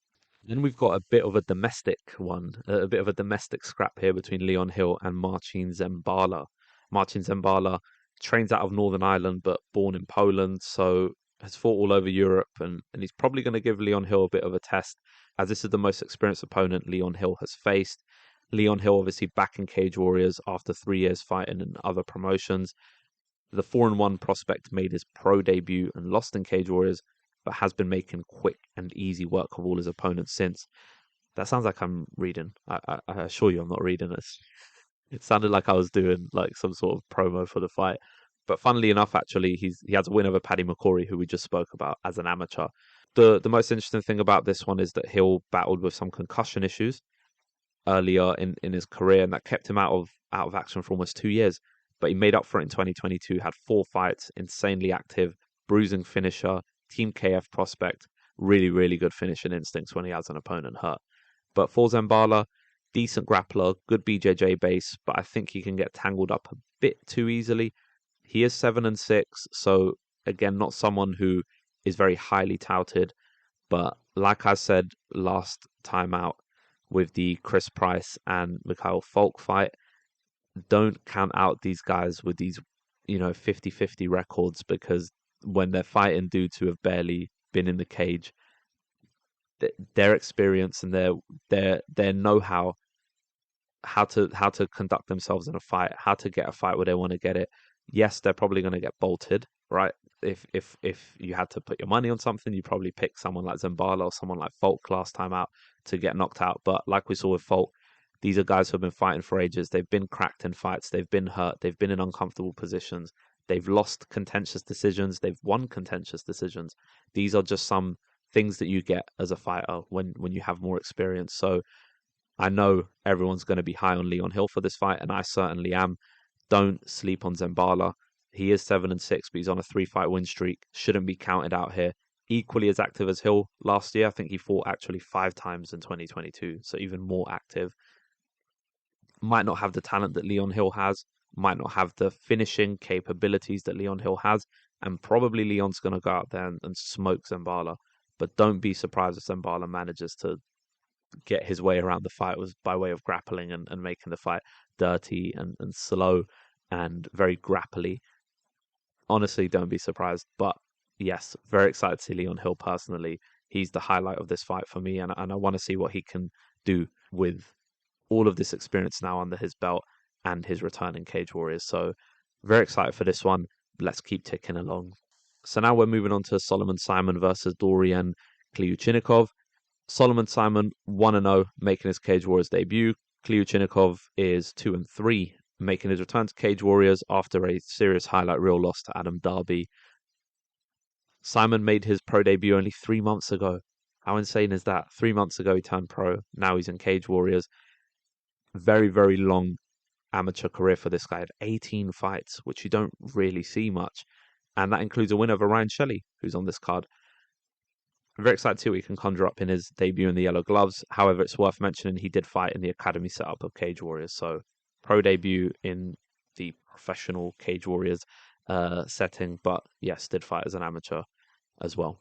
Then we've got a bit of a domestic one, a bit of a domestic scrap here between Leon Hill and Marcin Zembala. Marcin Zembala trains out of Northern Ireland, but born in Poland, so has fought all over Europe, and he's probably going to give Leon Hill a bit of a test, as this is the most experienced opponent Leon Hill has faced. Leon Hill obviously back in Cage Warriors after 3 years fighting in other promotions. The 4-1 prospect made his pro debut and lost in Cage Warriors, but has been making quick and easy work of all his opponents since. That sounds like I'm reading. I assure you I'm not reading this. It sounded like I was doing like some sort of promo for the fight. But funnily enough, actually, he has a win over Paddy McCrory, who we just spoke about as an amateur. The most interesting thing about this one is that Hill battled with some concussion issues earlier in his career, and that kept him out of action for almost 2 years. But he made up for it in 2022, had 4 fights, insanely active, bruising finisher, Team KF prospect, really good finishing instincts when he has an opponent hurt. But for Zembala, decent grappler, good BJJ base, but I think he can get tangled up a bit too easily. He is 7-6, so again, not someone who is very highly touted. But like I said last time out with the Chris Price and Mikhail Falk fight, don't count out these guys with these 50-50 records, because when they're fighting dudes who have barely been in the cage, their experience and their know-how, how to conduct themselves in a fight, how to get a fight where they want to get it. Yes, they're probably going to get bolted, right? If you had to put your money on something, you probably pick someone like Zembala or someone like Falk last time out to get knocked out. But like we saw with Falk, these are guys who have been fighting for ages. They've been cracked in fights. They've been hurt. They've been in uncomfortable positions. They've lost contentious decisions. They've won contentious decisions. These are just some things that you get as a fighter when you have more experience. So I know everyone's going to be high on Leon Hill for this fight, and I certainly am. Don't sleep on Zembala. He is 7-6, but he's on a 3-fight win streak. Shouldn't be counted out here. Equally as active as Hill last year. I think he fought actually 5 times in 2022, so even more active. Might not have the talent that Leon Hill has, might not have the finishing capabilities that Leon Hill has, and probably Leon's going to go out there and smoke Zembala. But don't be surprised if Zembala manages to get his way around the fight was by way of grappling and making the fight dirty and slow and very grapply. Honestly, don't be surprised. But yes, very excited to see Leon Hill personally. He's the highlight of this fight for me, and I want to see what he can do with all of this experience now under his belt and his return in Cage Warriors. So very excited for this one. Let's keep ticking along. So now we're moving on to Solomon Simon versus Dorian Kliuchnikov. Solomon Simon 1-0, making his Cage Warriors debut. Kliuchnikov is 2-3, making his return to Cage Warriors after a serious highlight reel loss to Adam Darby. Simon made his pro debut only 3 months ago. How insane is that? 3 months ago he turned pro. Now he's in Cage Warriors. Very, very long amateur career for this guy. Had 18 fights, which you don't really see much. And that includes a win over Ryan Shelley, who's on this card. I'm very excited to see what he can conjure up in his debut in the yellow gloves. However, it's worth mentioning he did fight in the academy setup of Cage Warriors. So pro debut in the professional Cage Warriors setting. But yes, did fight as an amateur as well.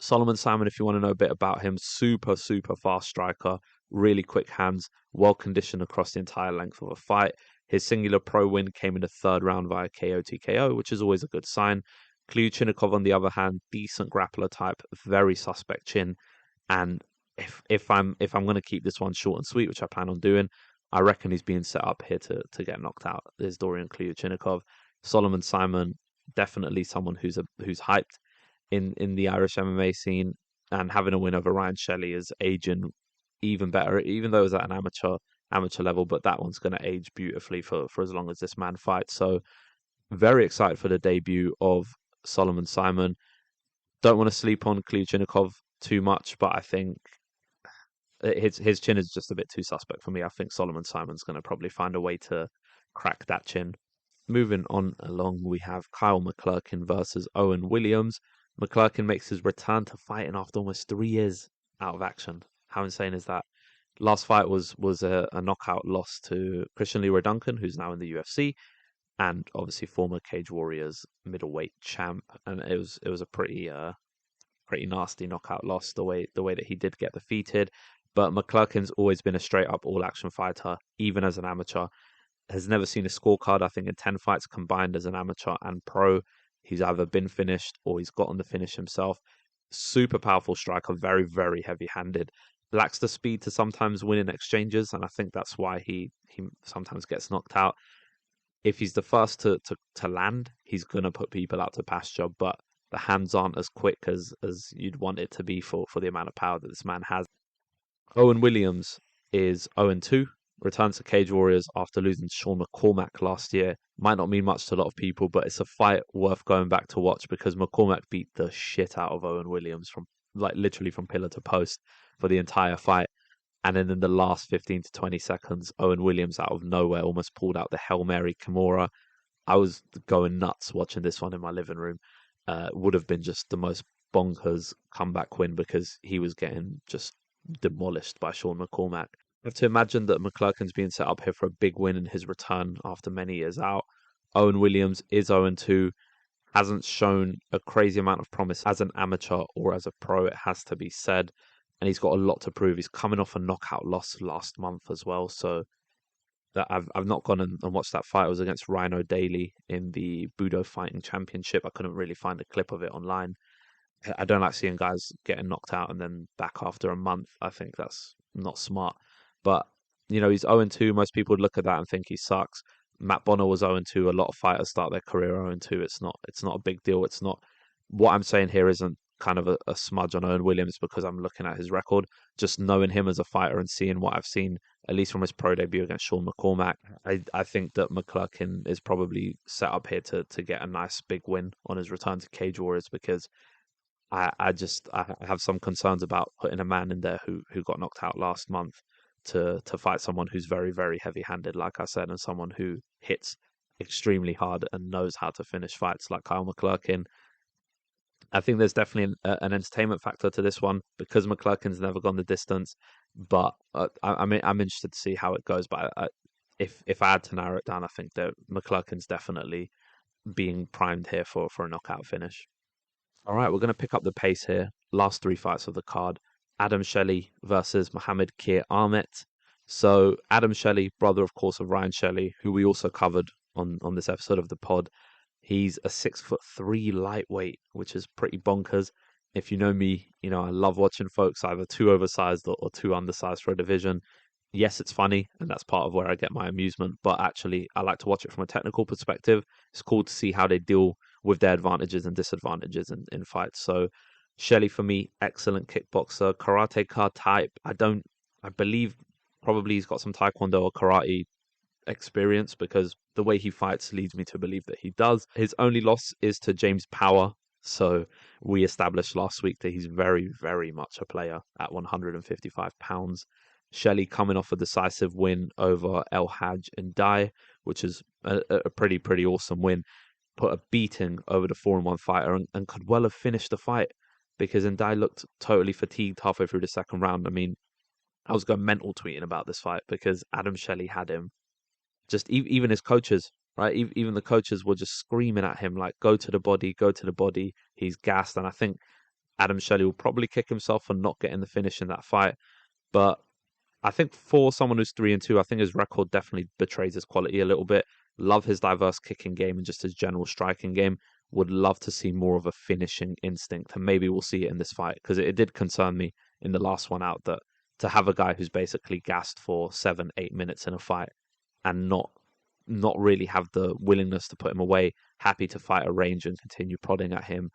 Solomon Simon, if you want to know a bit about him, super, super fast striker, really quick hands, well conditioned across the entire length of a fight. His singular pro win came in the 3rd round via KO TKO, which is always a good sign. Kliuchnikov, on the other hand, decent grappler type, very suspect chin. And if I'm going to keep this one short and sweet, which I plan on doing, I reckon he's being set up here to get knocked out. There's Dorian Kliuchnikov. Solomon Simon, definitely someone who's hyped in the Irish MMA scene, and having a win over Ryan Shelley is aging even better, even though it was at an amateur level, but that one's going to age beautifully for as long as this man fights. So very excited for the debut of Solomon Simon. Don't want to sleep on Kliuchnikov too much, but I think his chin is just a bit too suspect for me. I think Solomon Simon's going to probably find a way to crack that chin. Moving on along, we have Kyle McClurkin versus Owen Williams. McClurkin makes his return to fighting after almost 3 years out of action. How insane is that? Last fight was a knockout loss to Christian Leroy Duncan, who's now in the UFC, and obviously former Cage Warriors middleweight champ. And it was a pretty nasty knockout loss the way that he did get defeated. But McClurkin's always been a straight up all action fighter, even as an amateur. Has never seen a scorecard. I think in 10 fights combined as an amateur and pro, he's either been finished or he's gotten the finish himself. Super powerful striker, very, very heavy-handed. Lacks the speed to sometimes win in exchanges, and I think that's why he sometimes gets knocked out. If he's the first to land, he's going to put people out to pasture, but the hands aren't as quick as you'd want it to be for the amount of power that this man has. Owen Williams is 0-2. Returns to Cage Warriors after losing to Sean McCormack last year. Might not mean much to a lot of people, but it's a fight worth going back to watch because McCormack beat the shit out of Owen Williams from literally from pillar to post for the entire fight. And then in the last 15 to 20 seconds, Owen Williams out of nowhere almost pulled out the Hail Mary Kimura. I was going nuts watching this one in my living room. Would have been just the most bonkers comeback win because he was getting just demolished by Sean McCormack. I have to imagine that McClurkin's being set up here for a big win in his return after many years out. Owen Williams is 0-2, hasn't shown a crazy amount of promise as an amateur or as a pro, it has to be said. And he's got a lot to prove. He's coming off a knockout loss last month as well. So that I've not gone and watched that fight. It was against Rhino Daly in the Budo Fighting Championship. I couldn't really find a clip of it online. I don't like seeing guys getting knocked out and then back after a month. I think that's not smart. But, you know, he's 0-2. Most people would look at that and think he sucks. Matt Bonner was 0-2. A lot of fighters start their career 0-2. It's not a big deal. It's not. What I'm saying here isn't kind of a smudge on Owen Williams because I'm looking at his record. Just knowing him as a fighter and seeing what I've seen, at least from his pro debut against Sean McCormack, I think that McClurkin is probably set up here to get a nice big win on his return to Cage Warriors because I have some concerns about putting a man in there who got knocked out last month. to fight someone who's very, very heavy-handed, like I said, and someone who hits extremely hard and knows how to finish fights like Kyle McClurkin. I think there's definitely an entertainment factor to this one because McClurkin's never gone the distance. But I mean, I'm interested to see how it goes. But if I had to narrow it down, I think that McClurkin's definitely being primed here for a knockout finish. All right, we're going to pick up the pace here. Last three fights of the card. Adam Shelley versus McKee Ahmed. So Adam Shelley, brother, of course, of Ryan Shelley, who we also covered on this episode of the pod. He's a 6'3" lightweight, which is pretty bonkers. If you know me, you know I love watching folks either too oversized or too undersized for a division. Yes, it's funny, and that's part of where I get my amusement. But actually, I like to watch it from a technical perspective. It's cool to see how they deal with their advantages and disadvantages in fights. So Shelley, for me, excellent kickboxer, karate type. I believe probably he's got some taekwondo or karate experience because the way he fights leads me to believe that he does. His only loss is to James Power. So we established last week that he's very, very much a player at 155 pounds. Shelley coming off a decisive win over El Haj and Dai, which is a pretty awesome win. Put a beating over the 4-1 fighter and could well have finished the fight because Ndai looked totally fatigued halfway through the second round. I mean, I was going mental tweeting about this fight because Adam Shelley had him. Just even his coaches, right? Even the coaches were just screaming at him like, go to the body, go to the body. He's gassed. And I think Adam Shelley will probably kick himself for not getting the finish in that fight. But I think for someone who's 3-2, I think his record definitely betrays his quality a little bit. Love his diverse kicking game and just his general striking game. Would love to see more of a finishing instinct. And maybe we'll see it in this fight because it did concern me in the last one out that to have a guy who's basically gassed for 7-8 minutes in a fight and not really have the willingness to put him away, happy to fight a range and continue prodding at him.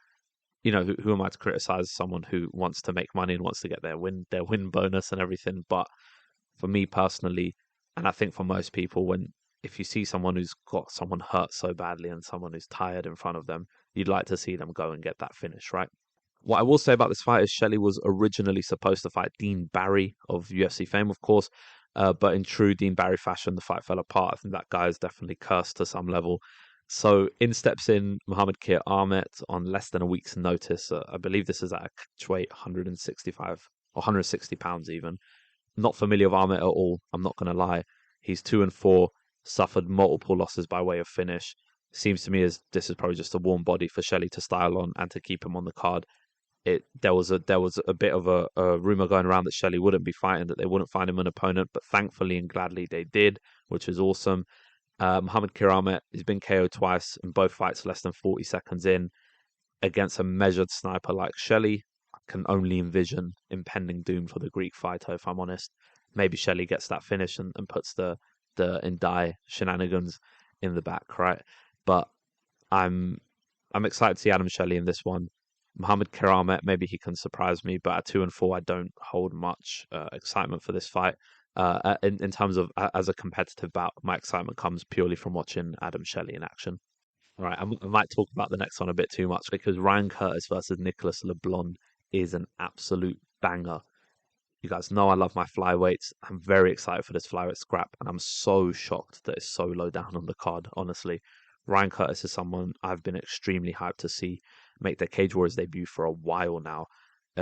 You know, who am I to criticize someone who wants to make money and wants to get their win bonus and everything? But for me personally, and I think for most people, if you see someone who's got someone hurt so badly and someone who's tired in front of them, you'd like to see them go and get that finish, right? What I will say about this fight is Shelley was originally supposed to fight Dean Barry of UFC fame, of course. But in true Dean Barry fashion, the fight fell apart. I think that guy is definitely cursed to some level. So in steps in McKee Ahmed on less than a week's notice. I believe this is at a catch weight 165 or 160 pounds even. Not familiar with Ahmed at all. I'm not going to lie. He's 2-4, suffered multiple losses by way of finish. Seems to me as this is probably just a warm body for Shelley to style on and to keep him on the card. There was a bit of a rumor going around that Shelley wouldn't be fighting, that they wouldn't find him an opponent, but thankfully and gladly they did, which is awesome. McKee Ahmed has been KO'd twice in both fights less than 40 seconds in against a measured sniper like Shelley. I can only envision impending doom for the Greek fighter, if I'm honest. Maybe Shelley gets that finish and puts the Ndai shenanigans in the back, right? But I'm excited to see Adam Shelley in this one. McKee Ahmed, maybe he can surprise me, but at 2-4, I don't hold much excitement for this fight. In terms of as a competitive bout, my excitement comes purely from watching Adam Shelley in action. All right, I might talk about the next one a bit too much because Ryan Curtis versus Nicholas LeBlond is an absolute banger. You guys know I love my flyweights. I'm very excited for this flyweight scrap, and I'm so shocked that it's so low down on the card, honestly. Ryan Curtis is someone I've been extremely hyped to see make their Cage Warriors debut for a while now.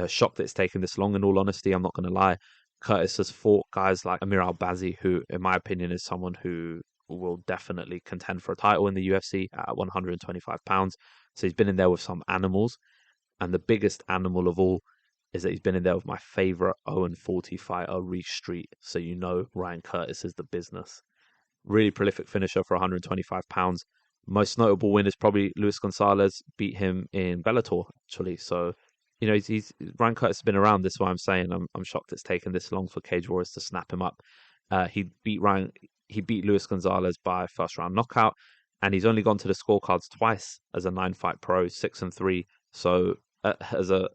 Shocked that it's taken this long, in all honesty, I'm not going to lie. Curtis has fought guys like Amir Albazi, who, in my opinion, is someone who will definitely contend for a title in the UFC at 125 pounds. So he's been in there with some animals. And the biggest animal of all is that he's been in there with my favourite 0-40 fighter, Rhys. So you know Ryan Curtis is the business. Really prolific finisher for 125 pounds. Most notable win is probably Luis Gonzalez beat him in Bellator, actually. So, you know, Ryan Curtis has been around. This is why I'm saying I'm shocked it's taken this long for Cage Warriors to snap him up. He beat Luis Gonzalez by first round knockout, and he's only gone to the scorecards twice as a 9-fight pro, 6-3. So,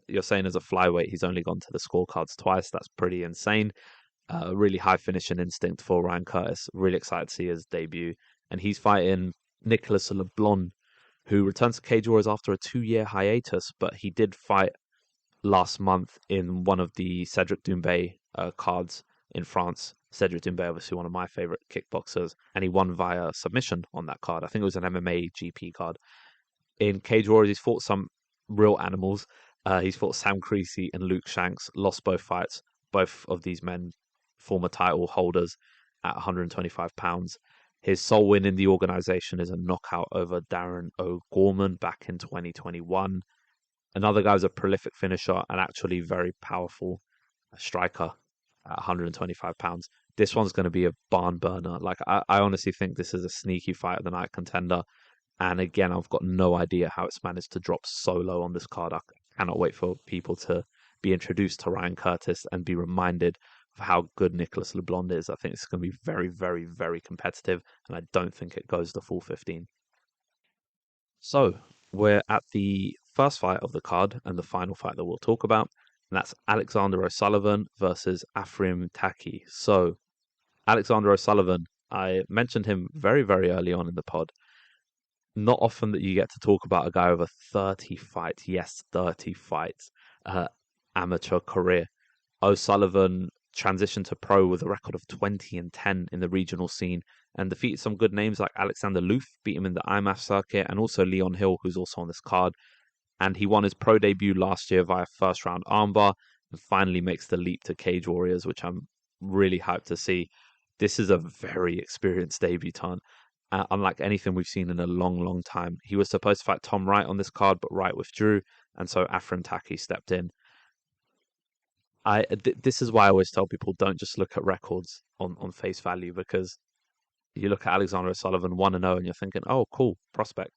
you're saying as a flyweight, he's only gone to the scorecards twice. That's pretty insane. Really high finishing instinct for Ryan Curtis. Really excited to see his debut, and he's fighting Nicholas LeBlond, who returns to Cage Warriors after a 2-year hiatus, but he did fight last month in one of the Cedric Doumbé cards in France Cedric Doumbé, obviously one of my favorite kickboxers, and he won via submission on that card. I think it was an MMA GP card. In Cage Warriors, he's fought some real animals. He's fought Sam Creasy and Luke Shanks, lost both fights. Both of these men, former title holders at 125 pounds. His sole win in the organization is a knockout over Darren O'Gorman back in 2021. Another guy's a prolific finisher and actually very powerful striker at 125 pounds. This one's going to be a barn burner. Like, I honestly think this is a sneaky fight of the night contender. And again, I've got no idea how it's managed to drop so low on this card. I cannot wait for people to be introduced to Ryan Curtis and be reminded of how good Nicholas LeBlond is. I think it's going to be very, very, very competitive, and I don't think it goes the full 15. So we're at the first fight of the card and the final fight that we'll talk about, and that's Alexander O'Sullivan versus Afrim Taki. So Alexander O'Sullivan, I mentioned him very, very early on in the pod. Not often that you get to talk about a guy over 30 fights. Yes, 30 fights. Amateur career. O'Sullivan transitioned to pro with a record of 20-10 in the regional scene and defeated some good names like Alexander Luth, beat him in the IMAF circuit, and also Leon Hill, who's also on this card. And he won his pro debut last year via first round armbar and finally makes the leap to Cage Warriors, which I'm really hyped to see. This is a very experienced debutant. Unlike anything we've seen in a long, long time. He was supposed to fight Tom Wright on this card, but Wright withdrew, and so Afrim Taki stepped in. This is why I always tell people don't just look at records on face value, because you look at Alexander O'Sullivan 1-0 and you're thinking, oh, cool, prospect.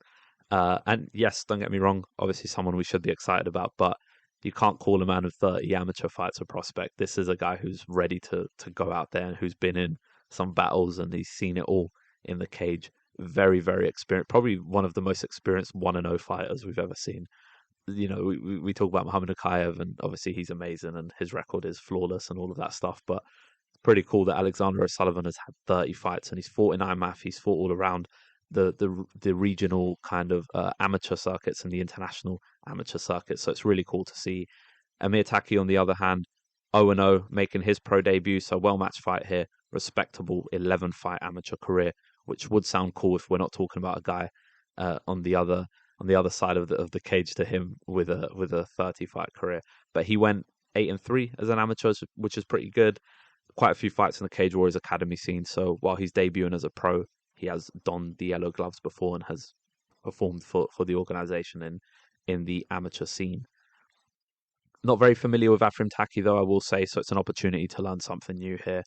And yes, don't get me wrong, obviously someone we should be excited about, but you can't call a man of 30 amateur fights a prospect. This is a guy who's ready to go out there and who's been in some battles and he's seen it all in the cage. Very, very experienced. Probably one of the most experienced 1-0 fighters we've ever seen. You know, we talk about Muhammad Akayev, and obviously he's amazing and his record is flawless and all of that stuff. But it's pretty cool that Alexander O'Sullivan has had 30 fights and he's fought in IMAF. He's fought all around the regional kind of amateur circuits and the international amateur circuits. So it's really cool to see. Amir Taki, on the other hand, 0-0, making his pro debut. So well-matched fight here. Respectable 11-fight amateur career, which would sound cool if we're not talking about a guy on the other side of the cage to him with a 30-fight career. But he went 8-3 as an amateur, which is pretty good. Quite a few fights in the Cage Warriors Academy scene. So while he's debuting as a pro, he has donned the yellow gloves before and has performed for the organization in the amateur scene. Not very familiar with Afrim Taki, though, I will say, so it's an opportunity to learn something new here.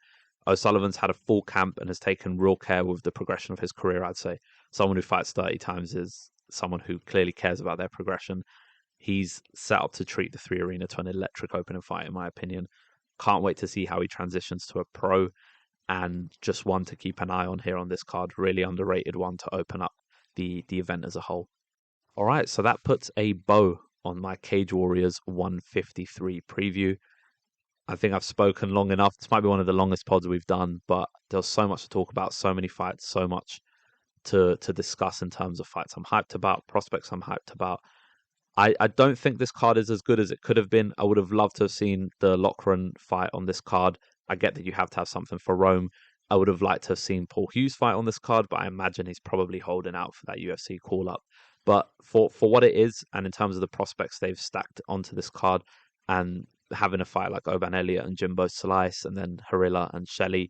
O'Sullivan's had a full camp and has taken real care with the progression of his career, I'd say. Someone who fights 30 times is someone who clearly cares about their progression. He's set up to treat the 3 Arena to an electric opening fight, in my opinion. Can't wait to see how he transitions to a pro, and just one to keep an eye on here on this card. Really underrated one to open up the event as a whole. All right, so that puts a bow on my Cage Warriors 153 preview. I think I've spoken long enough. This might be one of the longest pods we've done, but there's so much to talk about, so many fights, so much to discuss in terms of fights I'm hyped about, prospects I'm hyped about. I don't think this card is as good as it could have been. I would have loved to have seen the Loughran fight on this card. I get that you have to have something for Rome. I would have liked to have seen Paul Hughes fight on this card, but I imagine he's probably holding out for that UFC call-up. But for what it is, and in terms of the prospects they've stacked onto this card, and having a fight like Oban Elliott and Jimbo Slice, and then Harila and Shelley,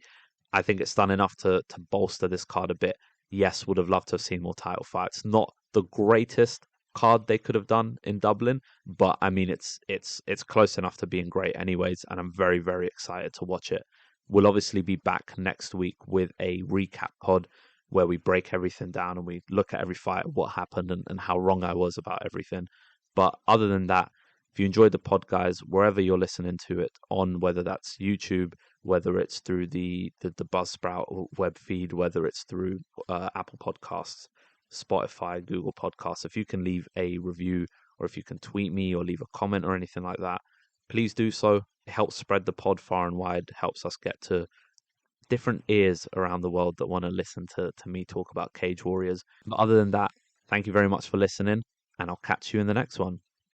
I think it's done enough to bolster this card a bit. Yes, would have loved to have seen more title fights. Not the greatest card they could have done in Dublin, but I mean it's close enough to being great anyways, and I'm very, very excited to watch it. We'll obviously be back next week with a recap pod where we break everything down and we look at every fight, what happened and how wrong I was about everything. But other than that, if you enjoyed the pod, guys, wherever you're listening to it on, whether that's YouTube, whether it's through the Buzzsprout web feed, whether it's through Apple Podcasts, Spotify, Google Podcasts, if you can leave a review or if you can tweet me or leave a comment or anything like that, please do so. It helps spread the pod far and wide, helps us get to different ears around the world that want to listen to me talk about Cage Warriors. But other than that, thank you very much for listening, and I'll catch you in the next one.